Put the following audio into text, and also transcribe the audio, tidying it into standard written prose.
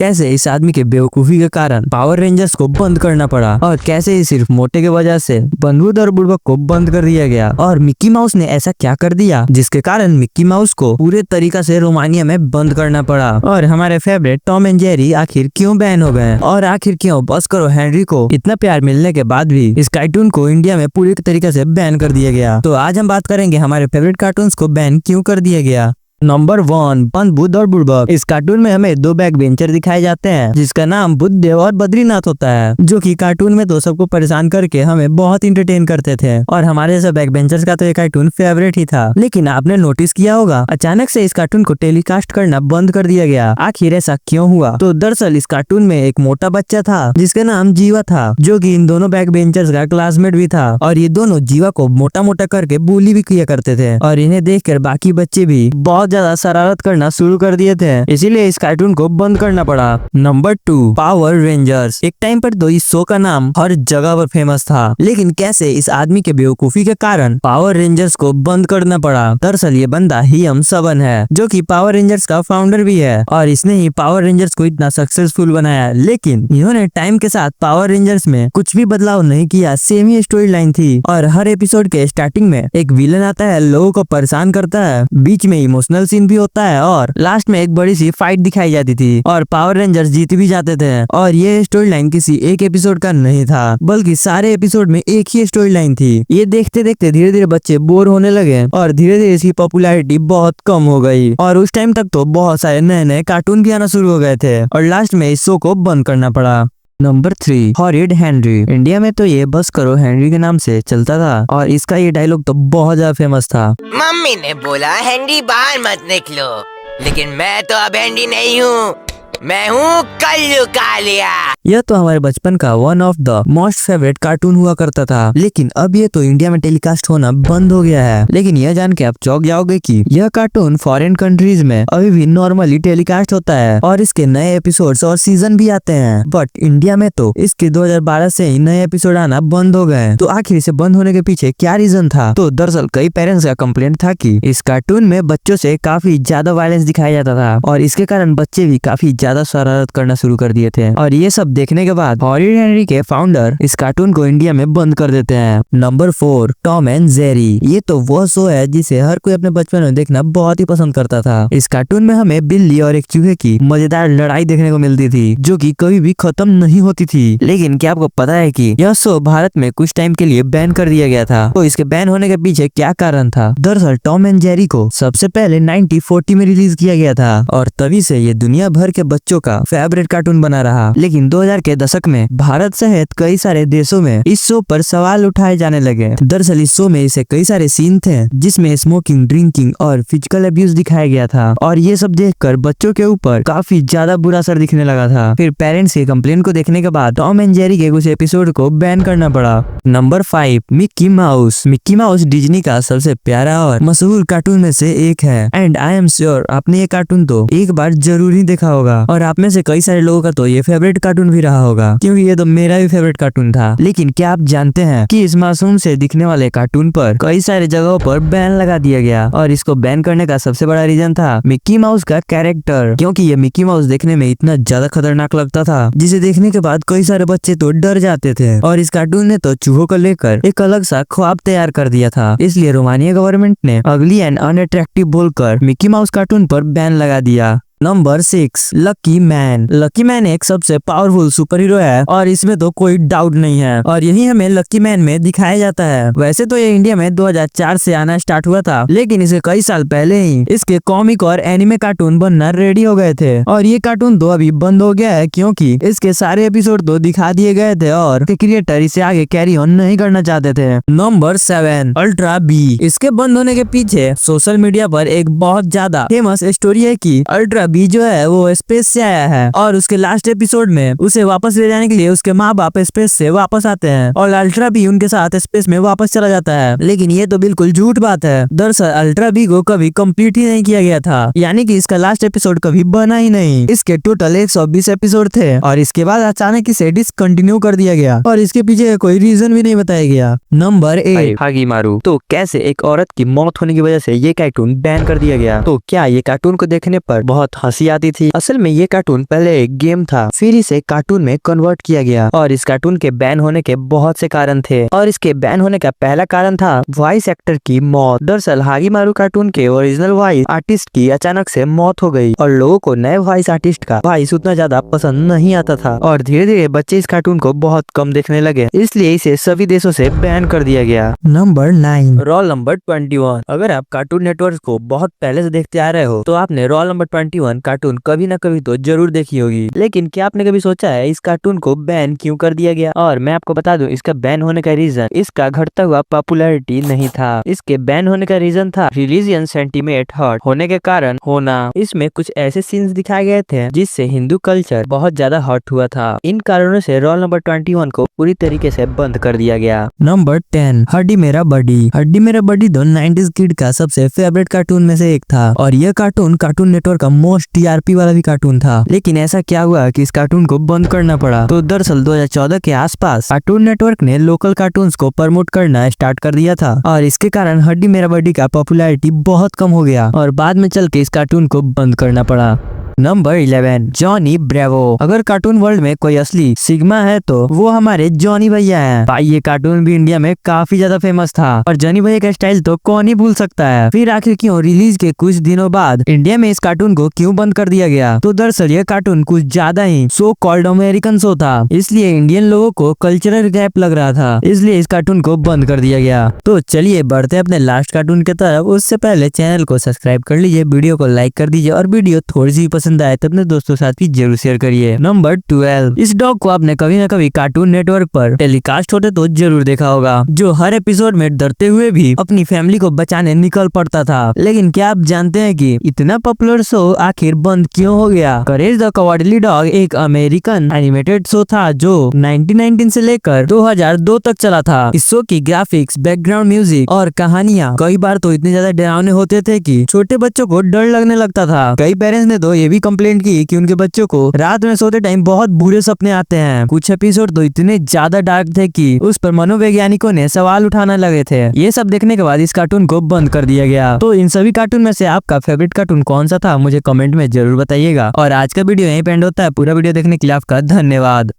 कैसे इस आदमी के बेवकूफी के कारण पावर रेंजर्स को बंद करना पड़ा और कैसे ही सिर्फ मोटे के वजह से बंदूक और बुड़बक को बंद कर दिया गया और मिक्की माउस ने ऐसा क्या कर दिया जिसके कारण मिक्की माउस को पूरे तरीका से रोमानिया में बंद करना पड़ा। और हमारे फेवरेट टॉम एंड जेरी आखिर क्यों बैन हो गए और आखिर क्यों बस करो हेनरी को इतना प्यार मिलने के बाद भी इस कार्टून को इंडिया में पूरी तरीके से बैन कर दिया गया। तो आज हम बात करेंगे हमारे फेवरेट कार्टून्स को बैन क्यों कर दिया गया। नंबर 1, बंद बुद्ध और बुड़बक। इस कार्टून में हमें दो बैक बेंचर दिखाए जाते हैं जिसका नाम बुद्धदेव और बद्रीनाथ होता है, जो कि कार्टून में तो सबको परेशान करके हमें बहुत इंटरटेन करते थे और हमारे जैसे बैक बेंचर्स का तो ये कार्टून फेवरेट ही था। लेकिन आपने नोटिस किया होगा अचानक से इस कार्टून को टेलीकास्ट करना बंद कर दिया गया। आखिर ऐसा क्यों हुआ? तो दरअसल इस कार्टून में एक मोटा बच्चा था जिसका नाम जीवा था, जो कि इन दोनों बैक बेंचर्स का क्लासमेट भी था और ये दोनों जीवा को मोटा मोटा करके bully भी किया करते थे और इन्हें देखकर बाकी बच्चे भी बहुत ज्यादा शरारत करना शुरू कर दिए थे, इसीलिए इस कार्टून को बंद करना पड़ा। Number 2, power rangers. एक टाइम पर तो इस शो का नाम हर जगह पर फेमस था, लेकिन कैसे इस आदमी के बेवकूफी के कारण पावर रेंजर्स को बंद करना पड़ा। दरअसल ये बंदा हियम सबन है, जो कि पावर रेंजर्स का फाउंडर भी है और इसने ही पावर रेंजर्स को इतना सक्सेसफुल बनाया। लेकिन इन्होंने टाइम के साथ पावर रेंजर्स में कुछ भी बदलाव नहीं किया, सेम ही स्टोरी लाइन थी और हर एपिसोड के स्टार्टिंग में एक विलन आता है, लोगों को परेशान करता है, बीच में इमोशनल सीन भी होता है और लास्ट में एक बड़ी सी फाइट दिखाई जाती थी और पावर रेंजर्स जीत भी जाते थे। और ये स्टोरी लाइन किसी एक एपिसोड का नहीं था, बल्कि सारे एपिसोड में एक ही स्टोरी लाइन थी। ये देखते देखते धीरे धीरे बच्चे बोर होने लगे और धीरे धीरे इसकी पॉपुलैरिटी बहुत कम हो गई और उस टाइम तक तो बहुत सारे नए नए कार्टून भी आना शुरू हो गए थे और लास्ट में इस शो को बंद करना पड़ा। Number 3, horrid Henry. इंडिया में तो ये बस करो हेनरी के नाम से चलता था और इसका ये डायलॉग तो बहुत ज्यादा फेमस था। मम्मी ने बोला हेनरी बाहर मत निकलो, लेकिन मैं तो अब हेनरी नहीं हूँ, मैं हूँ कल्लू कालिया। यह तो हमारे बचपन का one of the most favourite cartoon हुआ करता था, लेकिन अब ये तो इंडिया में टेलीकास्ट होना बंद हो गया है। लेकिन यह जान के आप चौंक जाओगे कि यह कार्टून फॉरेन कंट्रीज में अभी भी नॉर्मली टेलीकास्ट होता है और इसके नए एपिसोड्स और सीजन भी आते हैं, बट इंडिया में तो इसके 2012 से ही नए एपिसोड आना बंद हो गए। तो आखिर इसे बंद होने के पीछे क्या रीजन था? तो दरअसल कई पेरेंट्स का कंप्लेंट था कि इस कार्टून में बच्चों से काफी ज्यादा वायलेंस दिखाया जाता था और इसके कारण बच्चे भी काफी ज्यादा शरारत करना शुरू कर दिए थे और ये सब देखने के बाद हॉरिड हेनरी के फाउंडर इस कार्टून को इंडिया में बंद कर देते हैं। Number 4, Tom and Jerry. ये तो वो शो है जिसे हर कोई अपने बचपन में देखना बहुत ही पसंद करता था। इस कार्टून में हमें बिल्ली और एक चूहे की मजेदार लड़ाई देखने को मिलती थी, जो कि कभी भी खत्म नहीं होती थी। लेकिन क्या आपको पता है कि यह शो भारत में कुछ टाइम के लिए बैन कर दिया गया था? तो इसके बैन होने के पीछे क्या कारण था? दरअसल टॉम एंड जेरी को सबसे पहले 1940 में रिलीज किया गया था और तभी से ये दुनिया भर के बच्चों का फेवरेट कार्टून बना रहा। लेकिन 2000 के दशक में भारत सहित कई सारे देशों में इस शो पर सवाल उठाए जाने लगे। दरअसल इस शो में ऐसे कई सारे सीन थे जिसमें स्मोकिंग, ड्रिंकिंग और फिजिकल अब्यूज दिखाया गया था और ये सब देखकर बच्चों के ऊपर काफी ज्यादा बुरा असर दिखने लगा था। फिर पेरेंट्स के कंप्लेन को देखने के बाद टॉम एंड जेरी के कुछ एपिसोड को बैन करना पड़ा। Number 5, Mickey mouse. Mickey mouse Disney का सबसे प्यारा और मशहूर कार्टून में से एक है एंड आई एम श्योर आपने ये कार्टून तो एक बार जरूर ही देखा होगा और आप में से कई सारे लोगों का तो ये फेवरेट कार्टून भी रहा होगा, क्योंकि ये तो मेरा भी फेवरेट कार्टून था। लेकिन क्या आप जानते हैं कि इस मासूम से दिखने वाले कार्टून पर कई सारे जगहों पर बैन लगा दिया गया और इसको बैन करने का सबसे बड़ा रीजन था मिक्की माउस का कैरेक्टर, क्योंकि ये मिक्की माउस देखने में इतना ज्यादा खतरनाक लगता था जिसे देखने के बाद कई सारे बच्चे तो डर जाते थे और इस कार्टून ने तो चूहों को लेकर एक अलग सा ख्वाब तैयार कर दिया था। इसलिए रोमानिया गवर्नमेंट ने अगली एंड अनअट्रैक्टिव बोलकर मिक्की माउस कार्टून पर बैन लगा दिया। Number 6, lucky man. Lucky man एक सबसे पावरफुल सुपर हीरो है और इसमें तो कोई डाउट नहीं है और यही हमें लकी मैन में दिखाया जाता है। वैसे तो ये इंडिया में 2004 से आना स्टार्ट हुआ था, लेकिन इसे कई साल पहले ही इसके कॉमिक और एनिमे कार्टून बनना रेडी हो गए थे और ये कार्टून तो अभी बंद हो गया है क्योंकि इसके सारे एपिसोड तो दिखा दिए गए थे और क्रिएटर इसे आगे कैरी ऑन नहीं करना चाहते थे। Number 7, ultra B. इसके बंद होने के पीछे सोशल मीडिया पर एक बहुत ज्यादा फेमस स्टोरी है कि अल्ट्रा बी जो है वो स्पेस से आया है और उसके लास्ट एपिसोड में उसे वापस ले जाने के लिए उसके माँ बाप स्पेस से वापस आते हैं और अल्ट्रा बी उनके साथ स्पेस में वापस चला जाता है। लेकिन ये तो बिल्कुल झूठ बात है। दरअसल अल्ट्रा बी को कभी कंप्लीट ही नहीं किया गया था, यानी कि इसका लास्ट एपिसोड कभी बना ही नहीं। इसके टोटल 120 एपिसोड थे और इसके बाद अचानक इसे डिसकंटिन्यू कर दिया गया और इसके पीछे कोई रीजन भी नहीं बताया गया। नंबर 8, हागी मारू। तो कैसे एक औरत की मौत होने की वजह से ये कार्टून बैन कर दिया गया? तो क्या ये कार्टून को देखने पर बहुत हंसी आती थी। असल में ये कार्टून पहले एक गेम था, फिर इसे कार्टून में कन्वर्ट किया गया और इस कार्टून के बैन होने के बहुत से कारण थे और इसके बैन होने का पहला कारण था वॉइस एक्टर की मौत। दरअसल हागिमारू कार्टून के ओरिजिनल वॉइस आर्टिस्ट की अचानक से मौत हो गई और लोगों को नए वॉइस आर्टिस्ट का वॉइस उतना ज्यादा पसंद नहीं आता था और धीरे धीरे बच्चे इस कार्टून को बहुत कम देखने लगे, इसलिए इसे सभी देशों से बैन कर दिया गया। Number 9, roll number 21। अगर आप कार्टून नेटवर्क को बहुत पहले से देखते आ रहे हो तो आपने रोल नंबर 21 कार्टून कभी न कभी तो जरूर देखी होगी, लेकिन क्या आपने कभी सोचा है इस कार्टून को बैन क्यों कर दिया गया? और मैं आपको बता दूं इसका बैन होने का रीजन इसका घटता हुआ पॉपुलैरिटी नहीं था, इसके बैन होने का रीजन था रिलीजियन सेंटीमेंट हर्ट होने के कारण होना। इसमें कुछ ऐसे सीन्स दिखाए गए थे जिससे हिंदू कल्चर बहुत ज्यादा हर्ट हुआ था। इन कारणों से रोल नंबर 21 को पूरी तरीके से बंद कर दिया गया। नंबर 10, हड्डी मेरा बडी। हड्डी मेरा बडी तो 90s किड का सबसे फेवरेट कार्टून में से एक था और यह कार्टून कार्टून नेटवर्क का मोस्ट टीआरपी वाला भी कार्टून था। लेकिन ऐसा क्या हुआ कि इस कार्टून को बंद करना पड़ा? तो दरअसल 2014 के आसपास कार्टून नेटवर्क ने लोकल कार्टून्स को प्रमोट करना स्टार्ट कर दिया था और इसके कारण हड्डी मेरा बडी का पॉपुलैरिटी बहुत कम हो गया और बाद में चल के इस कार्टून को बंद करना पड़ा। Number 11, Johnny Bravo. अगर कार्टून वर्ल्ड में कोई असली सिग्मा है तो वो हमारे जॉनी भैया हैं। भाई ये कार्टून भी इंडिया में काफी ज्यादा फेमस था और जॉनी भैया का स्टाइल तो कौन ही भूल सकता है। फिर आखिर क्यों रिलीज के कुछ दिनों बाद इंडिया में इस कार्टून को क्यों बंद कर दिया गया? तो दरअसल ये कार्टून कुछ ज्यादा ही सो कॉल्ड अमेरिकन शो था, इसलिए इंडियन लोगों को कल्चरल गैप लग रहा था, इसलिए इस कार्टून को बंद कर दिया गया। तो चलिए बढ़ते अपने लास्ट कार्टून की तरफ। उससे पहले चैनल को सब्सक्राइब कर लीजिए, वीडियो को लाइक कर दीजिए और वीडियो थोड़ी सी पसंद आए तो अपने दोस्तों के साथ भी जरूर शेयर करिए। नंबर 12, इस डॉग को आपने कभी न कभी कार्टून नेटवर्क पर टेलीकास्ट होते तो जरूर देखा होगा, जो हर एपिसोड में डरते हुए भी अपनी फैमिली को बचाने निकल पड़ता था। लेकिन क्या आप जानते हैं कि इतना पॉपुलर शो आखिर बंद क्यों हो गया? करेज द कवर्डली डॉग एक अमेरिकन एनिमेटेड शो था जो 1919 से लेकर 2002 तक चला था। इस शो की ग्राफिक्स, बैकग्राउंड म्यूजिक और कहानियां कई बार तो इतने ज्यादा डरावने होते थे कि छोटे बच्चों को डर लगने लगता था। कई पेरेंट्स ने तो ये भी कंप्लेंट की कि उनके बच्चों को रात में सोते टाइम बहुत बुरे सपने आते हैं। कुछ एपिसोड तो इतने ज्यादा डार्क थे कि उस पर मनोवैज्ञानिकों ने सवाल उठाना लगे थे। ये सब देखने के बाद इस कार्टून को बंद कर दिया गया। तो इन सभी कार्टून में से आपका फेवरेट कार्टून कौन सा था मुझे कमेंट में जरूर बताइएगा। और आज का वीडियो यहीं पे एंड होता है। पूरा वीडियो देखने के लिए आपका धन्यवाद।